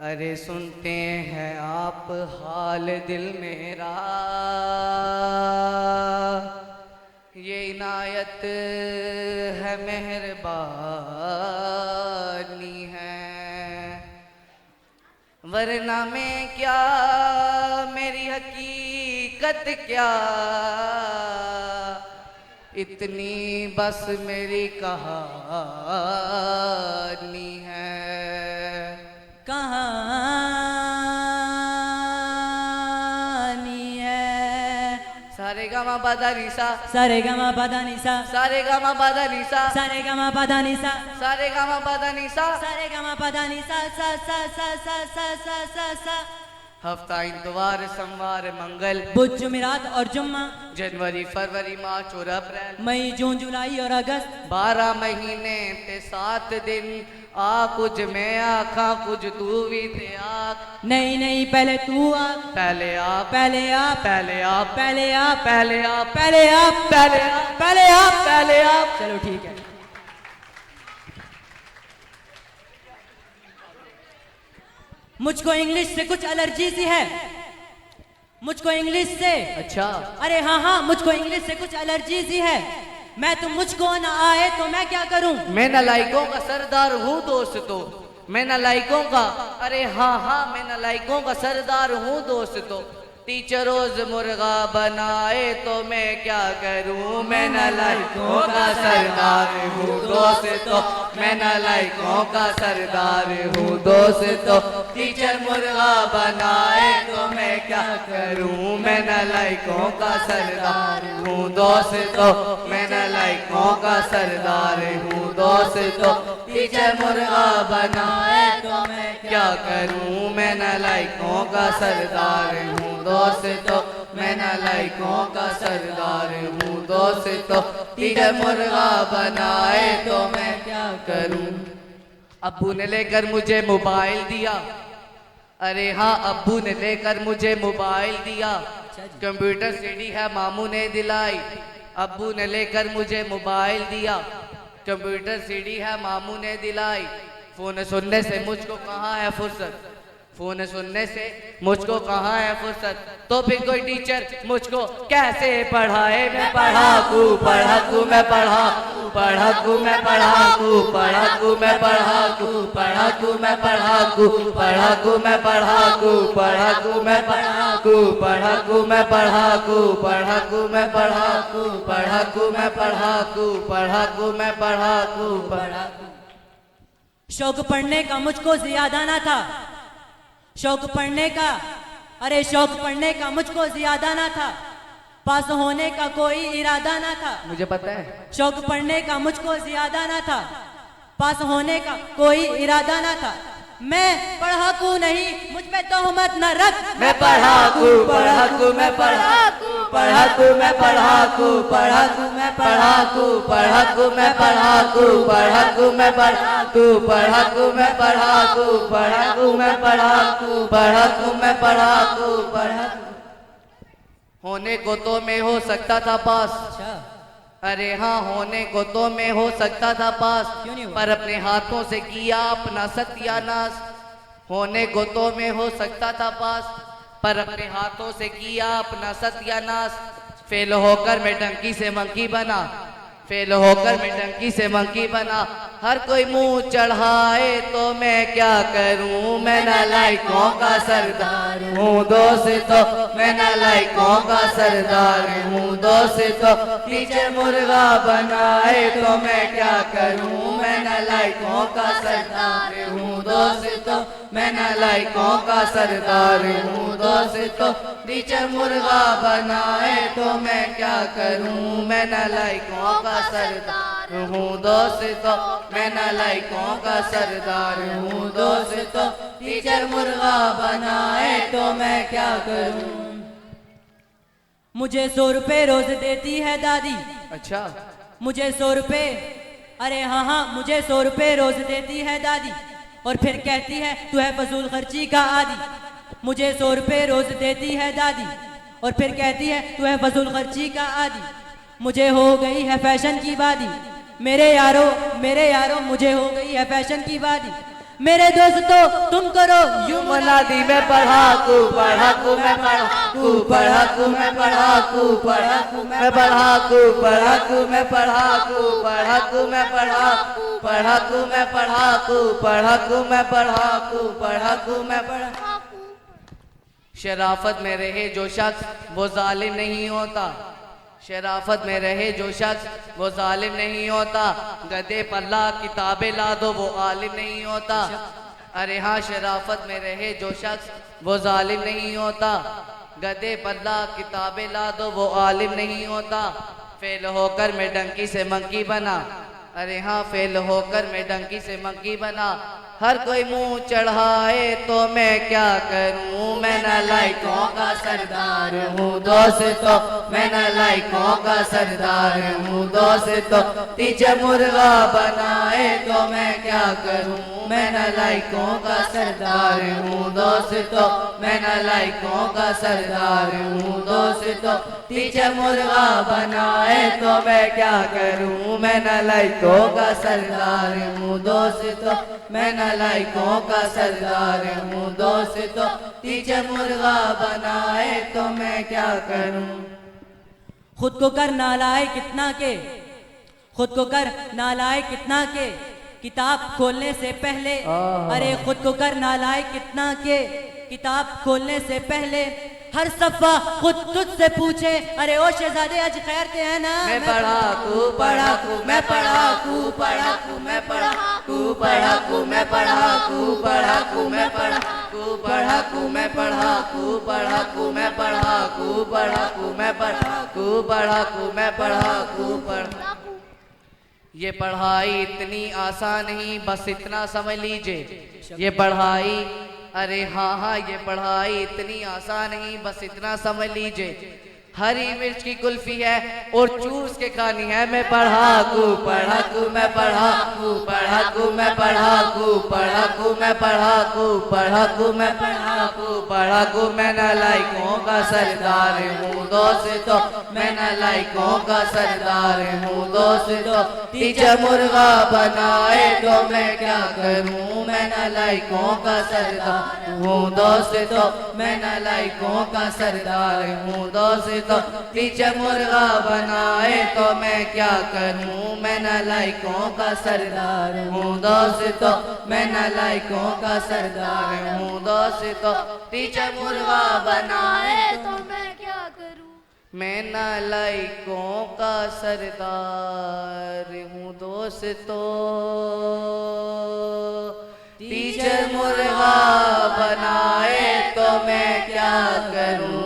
अरे सुनते हैं आप हाल दिल मेरा, ये इनायत है मेहरबानी है, वरना मैं क्या मेरी हकीकत क्या, इतनी बस मेरी कहानी है। कहानी है सारे गामा पदा निसा, सारे गामा पदा निसा, सारे गामा पदा निसा, सारे गामा पदा निसा, सारे गामा पदा निसा, सारे गामा पदा निसा, सा सा सा सा सा सा सा सा। हफ्ता इतवार सोमवार मंगल बुध जुमेरात और जुम्मा, जनवरी फरवरी मार्च और अप्रैल मई जून जुलाई और अगस्त, 12 महीने ते 7 दिन। आ कुछ मैं आखा कुछ तू भी ते आख, नहीं नहीं पहले तू आप, पहले आप, पहले आप, पहले आप, पहले आप, पहले आप, पहले आप, पहले आप, पहले आप, पहले आप। चलो ठीक है। मुझको इंग्लिश से कुछ एलर्जी सी है, मुझको इंग्लिश से। अच्छा, अरे हाँ हाँ, मुझको इंग्लिश से कुछ एलर्जी सी है। मैं तो मुझको ना आए तो मैं क्या करूं? मैं नालायकों का सरदार हूँ दोस्तों, मैं नालायकों का, अरे हाँ हाँ, मैं नालायकों का सरदार हूँ दोस्तों। टीचर रोज मुर्गा बनाए तो मैं क्या करूं? मैं नालायकों का सरदार हूँ दोस्तों, मैं नालायकों का सरदार हूँ दोस्तों। टीचर मुर्गा बनाए तो मैं क्या करूं? मैं नालायकों का सरदार हूँ दोस्तों, मैं नालायकों का सरदार हूँ दोस्तों। टीचर मुर्गा बनाए तो मैं क्या करूं? मैं नालायकों का सरदार हूँ दोस्तों, मैं नालायकों का सरदार हूँ दोस्तों। टीचर मुर्गा बनाए तो मैं क्या करूं? अब्बू ने लेकर मुझे मोबाइल दिया, अरे हाँ अब्बू ने लेकर मुझे मोबाइल दिया। कंप्यूटर सीडी है मामू ने दिलाई, अब्बू ने लेकर मुझे मोबाइल दिया। कंप्यूटर सीडी है मामू ने दिलाई। फोन सुनने से मुझको कहाँ है फुर्सत, फोन सुनने से मुझको कहाँ है फुर्सत। तो फिर कोई टीचर मुझको कैसे पढ़ाए? मैं पढ़ाकू पढ़ाकू मैं पढ़ाकू पढ़ाकू मैं पढ़ाकू पढ़ाकू मैं पढ़ाकू पढ़ाकू मैं पढ़ाकू पढ़ाकू मैं पढ़ाकू पढ़ाकू मैं पढ़ाकू पढ़ाकू मैं पढ़ाकू पढ़ाकू मैं पढ़ाकू पढ़ाकू मैं पढ़ाकू पढ़ाकू मैं पढ़ाकू पढ़ाकू। शौक पढ़ने का मुझको ज्यादा ना था, शौक पढ़ने का, अरे शौक पढ़ने का मुझको ज्यादा ना था, पास होने का कोई इरादा ना था। मुझे पता है। शौक पढ़ने का मुझको ज्यादा ना था, पास होने का कोई इरादा ना था। मैं पढ़ाकू नहीं, मुझ पे तोहमत न रख। मैं पढ़ाकू पढ़ाकू मैं पढ़ाकू पढ़ाकू मैं पढ़ाकू पढ़ाकू मैं पढ़ाकू पढ़ाकू मैं पढ़ाकू पढ़ाकू मैं पढ़ाकू पढ़ाकू मैं पढ़ाकू पढ़ाकू मैं पढ़ाकू पढ़ाकू मैं पढ़ाकू पढ़ाकू। होने को तो मैं हो सकता था पास, अरे हाँ होने को तो मैं हो सकता था पास, पर अपने हाथों से किया अपना सत्यानाश। होने को तो मैं हो सकता था पास, पर अपने हाथों से किया अपना सत्यानाश। फेल होकर मैं डंकी से मंकी बना, फेल होकर मैं डंकी से मंकी बना। हर कोई मुंह चढ़ाए तो मैं क्या करूं? मैं नालायकों का सरदार हूँ दोस्तों, मैं नालायकों का सरदार हूँ दोस्तों। टीचर मुर्गा बनाए तो मैं क्या करूं? मैं नालायकों का सरदार हूँ दोस्तों, मैं नालायकों का सरदार हूँ दोस्तों। टीचर मुर्गा बनाए तो मैं क्या करूं? मैं नालायकों का सरदार हूँ दोस्तों, मैं नालायकों का सरदार हूँ दोस्तों। टीचर मुर्गा बनाए तो मैं क्या करूं? मुझे 100 रुपए रोज देती है दादी। अच्छा, मुझे 100 रुपए, अरे हाँ हाँ, मुझे 100 रुपए रोज देती है दादी। और फिर कहती है तू है फजूल खर्ची का आदी, मुझे 100 रुपए रोज देती है दादी। और फिर कहती है तू है फजूल खर्ची का आदी, मुझे हो गई है फैशन की वादी। मेरे यारो मुझे हो गई है फैशन की वादी। मेरे दोस्तों तुम करो यूं मनादी मैं पढ़ाकू पढ़ाकू मैं पढ़ाकू पढ़ाकू मैं पढ़ाकू पढ़ाकू मैं पढ़ाकू पढ़ाकू मैं पढ़ाकू पढ़ाकू मैं पढ़ाकू पढ़ाकू मैं पढ़ाकू पढ़ाकू मैं पढ़ाकू पढ़ाकू मैं पढ़ाकू। शराफत में रहे जो शख्स वो जालिम नहीं होता, शराफत में रहे जो शख्स वो जालिम नहीं होता। गधे पल्ला किताबें ला दो वो आलिम नहीं होता। अरे हाँ, शराफत में रहे जो शख्स वो जालिम नहीं होता। गधे पल्ला किताबें ला दो वो आलिम नहीं होता। फेल होकर मैं डंकी से मंकी बना, अरे हाँ फेल होकर मैं डंकी से मंकी बना। हर कोई मुंह चढ़ाए तो मैं क्या करूं, मैं नालायकों का सरदार हूँ दोस्तों, मैं नालायकों का सरदार हूँ दोस्तों। तीजे मुर्गा बनाए तो मैं क्या करूं, मैं नालायकों का सरदार हूँ दोस्तों, मैं नालायकों का सरदार हूँ दोस्तों। तीजे मुर्गा बनाए तो मैं क्या करूं, मैं नालायकों का सरदार हूँ दोस्तों, मैं नालायकों का सरदार हूँ दोस्तों। तीजे मुर्गा बनाए तो मैं क्या करूं। खुद को कर नालायक कितना के, खुद को कर नालायक कितना के, किताब खोलने से पहले। अरे खुद को कर नालायक कितना के, किताब खोलने से पहले। हर सफा खुद तुझसे पूछे, अरे ओ शहजादे आज खैर के है ना। मैं पढ़ाकू पढ़ाकू मैं पढ़ाकू पढ़ाकू मैं पढ़ाकू पढ़ाकू मैं पढ़ाकू पढ़ाकू मैं पढ़ाकू पढ़ाकू मैं पढ़ाकू पढ़ाकू मैं पढ़ाकू पढ़ाकू मैं पढ़ाकू पढ़ाकू मैं पढ़ाकू पढ़ाकू। ये पढ़ाई इतनी आसान नहीं, बस इतना समझ लीजिए ये पढ़ाई, अरे हाँ हाँ ये पढ़ाई इतनी आसान नहीं, बस इतना समझ लीजिए। हरी मिर्च की कुल्फी है और चूस के खानी है। मैं पढ़ाकू पढ़ाकू मैं पढ़ाकू पढ़ाकू मैं पढ़ाकू पढ़ाकू मैं पढ़ाकू पढ़ाकू मैं पढ़ाकू पढ़ाकू। मैं नालायकों का सरदार हूँ दोस्तों, मैं नालायकों का सरदार हूँ दोस्तों। तीजे मुर्गा बनाए तो मैं क्या करूँ, मैं नालायकों का सरदार हूँ दोस्तों, मैं नालायकों का सरदार हूँ दोस्तों। तीजे मुर्गा बनाए तो मैं क्या करूं, मैं नालायकों का सरदार हूँ दोस्तों, मैं नालायकों का सरदार हूँ दोस्तों। तीजे मुर्गा बनाए तो मैं क्या करूं, मैं नालायकों का सरदार हूँ दोस्तों। तीजे मुर्गा बनाए तो मैं क्या करूं,